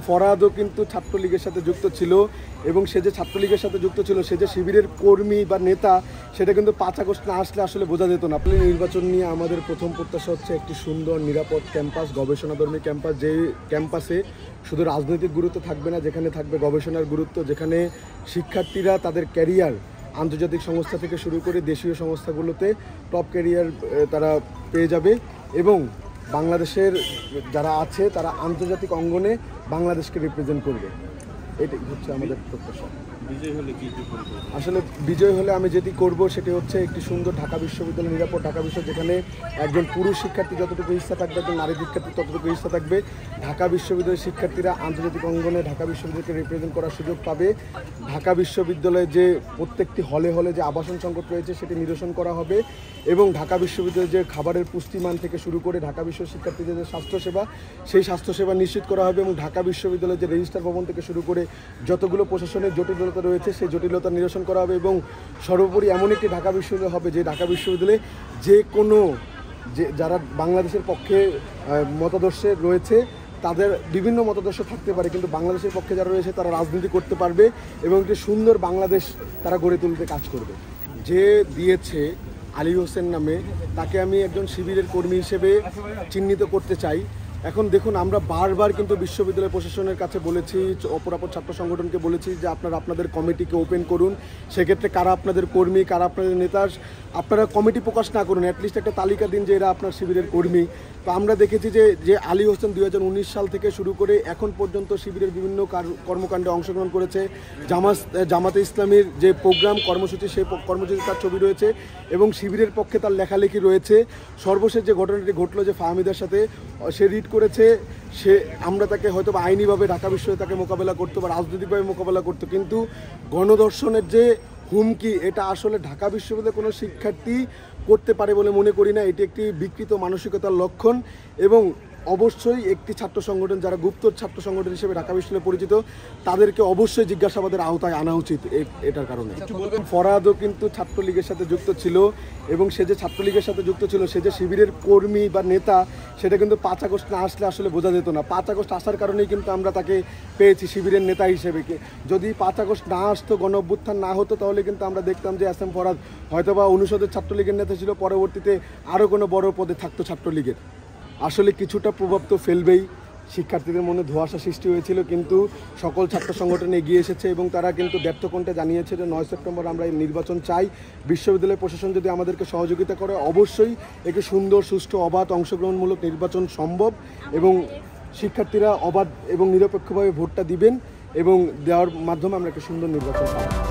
ফরহাদও কিন্তু ছাত্রলীগের সাথে যুক্ত ছিল এবং সে যে ছাত্রলীগের সাথে যুক্ত ছিল, সে যে শিবিরের কর্মী বা নেতা, সেটা কিন্তু 5 আগস্ট না আসলে আসলে বোঝা যেত না। আপনি নির্বাচন নিয়ে আমাদের প্রথম প্রত্যাশা হচ্ছে একটি সুন্দর নিরাপদ ক্যাম্পাস, গবেষণাধর্মী ক্যাম্পাস, যে ক্যাম্পাসে শুধু রাজনৈতিক গুরুত্ব থাকবে না, যেখানে থাকবে গবেষণার গুরুত্ব, যেখানে শিক্ষার্থীরা তাদের ক্যারিয়ার আন্তর্জাতিক সংস্থা থেকে শুরু করে দেশীয় সংস্থাগুলোতে টপ ক্যারিয়ার তারা পেয়ে যাবে এবং বাংলাদেশের যারা আছে তারা আন্তর্জাতিক অঙ্গনে বাংলাদেশকে রিপ্রেজেন্ট করবে। এটাই হচ্ছে আমাদের প্রত্যাশা। আসলে বিজয় হলে আমি যেটি করব সেটি হচ্ছে একটি সুন্দর ঢাকা বিশ্ববিদ্যালয়, নিরাপদ ঢাকা বিশ্ববিদ্যালয়, যেখানে একজন পুরুষ শিক্ষার্থী যতটুকু হিস্সা থাকবে, একজন নারী শিক্ষার্থী ততটুকু হিস্সা থাকবে। ঢাকা বিশ্ববিদ্যালয়ের শিক্ষার্থীরা আন্তর্জাতিক অঙ্গনে ঢাকা বিশ্ববিদ্যালয়কে রিপ্রেজেন্ট করার সুযোগ পাবে। ঢাকা বিশ্ববিদ্যালয়ে যে প্রত্যেকটি হলে হলে যে আবাসন সংকট রয়েছে সেটি নিরসন করা হবে এবং ঢাকা বিশ্ববিদ্যালয়ের যে খাবারের পুষ্টিমান থেকে শুরু করে ঢাকা বিশ্ব শিক্ষার্থীদের যে স্বাস্থ্যসেবা, সেই স্বাস্থ্যসেবা নিশ্চিত করা হবে এবং ঢাকা বিশ্ববিদ্যালয়ের যে রেজিস্ট্রার ভবন থেকে শুরু করে যতগুলো প্রশাসনের জটিলতা রয়েছে সেই জটিলতা নিরসন করা হবে এবং সর্বোপরি এমন একটি ঢাকা বিশ্ববিদ্যালয় হবে যে ঢাকা বিশ্ববিদ্যালয়ে যে কোনো যারা বাংলাদেশের পক্ষে মতাদর্শে রয়েছে তাদের বিভিন্ন মতাদর্শ থাকতে পারে, কিন্তু বাংলাদেশের পক্ষে যারা রয়েছে তারা রাজনীতি করতে পারবে এবং একটি সুন্দর বাংলাদেশ তারা গড়ে তুলতে কাজ করবে। যে দিয়েছে আলী হোসেন নামে, তাকে আমি একজন শিবিরের কর্মী হিসেবে চিহ্নিত করতে চাই। এখন দেখুন, আমরা বারবার কিন্তু বিশ্ববিদ্যালয় প্রশাসনের কাছে বলেছি, অপরাপর ছাত্র সংগঠনকে বলেছি যে আপনারা আপনাদের কমিটিকে ওপেন করুন। সেক্ষেত্রে কারা আপনাদের কর্মী, কারা আপনাদের নেতা, আপনারা কমিটি প্রকাশ না করুন, অ্যাটলিস্ট একটা তালিকা দিন যে এরা আপনার শিবিরের কর্মী। তো আমরা দেখেছি যে আলী হোসেন 2019 সাল থেকে শুরু করে এখন পর্যন্ত শিবিরের বিভিন্ন কর্মকাণ্ডে অংশগ্রহণ করেছে। জামাতে ইসলামীর যে প্রোগ্রাম কর্মসূচি, সেই কর্মসূচি তার ছবি রয়েছে এবং শিবিরের পক্ষে তার লেখালেখি রয়েছে। সর্বশেষ যে ঘটনাটি ঘটলো যে ফাহমিদার সাথে, সে রিট করেছে, আমরা তাকে হয়তো আইনিভাবে ঢাকা বিশ্ববিদ্যালয়ে তাকে মোকাবেলা করতো বা রাজনৈতিকভাবে মোকাবেলা করতো, কিন্তু গণধর্ষণের যে হুমকি, এটা আসলে ঢাকা বিশ্ববিদ্যালয়ে কোনো শিক্ষার্থী করতে পারে বলে মনে করি না। এটি একটি বিকৃত মানসিকতার লক্ষণ এবং অবশ্যই একটি ছাত্র সংগঠন যারা গুপ্তর ছাত্র সংগঠন হিসেবে ঢাকা বিশ্ববিদ্যালয়ে পরিচিত, তাদেরকে অবশ্যই জিজ্ঞাসাবাদের আওতায় আনা উচিত এটার কারণে। ফরহাদও কিন্তু ছাত্রলীগের সাথে যুক্ত ছিল এবং সে যে ছাত্রলীগের সাথে যুক্ত ছিল, সে যে শিবিরের কর্মী বা নেতা, সেটা কিন্তু 5 আগস্ট না আসলে আসলে বোঝা যেত না। 5 আগস্ট আসার কারণেই কিন্তু আমরা তাকে পেয়েছি শিবিরের নেতা হিসেবে। যদি 5 আগস্ট না আসতো, গণ অভ্যুত্থান না হতো, তাহলে কিন্তু আমরা দেখতাম যে এস এম ফরহাদ হয়তোবা অনুষদের ছাত্রলীগের নেতা ছিল, পরবর্তীতে আরও কোনো বড় পদে থাকতো ছাত্রলীগের। আসলে কিছুটা প্রভাব তো ফেলবেই। শিক্ষার্থীদের মনে ধোঁয়াশা সৃষ্টি হয়েছিল, কিন্তু সকল ছাত্র সংগঠন এগিয়ে এসেছে এবং তারা কিন্তু ব্যর্থকণ্ঠে জানিয়েছে যে 9 সেপ্টেম্বর আমরা এই নির্বাচন চাই। বিশ্ববিদ্যালয় প্রশাসন যদি আমাদেরকে সহযোগিতা করে, অবশ্যই একটি সুন্দর, সুষ্ঠু, অবাধ, অংশগ্রহণমূলক নির্বাচন সম্ভব এবং শিক্ষার্থীরা অবাধ এবং নিরপেক্ষভাবে ভোটটা দিবেন এবং দেওয়ার মাধ্যমে আমরা একটা সুন্দর নির্বাচন পাবো।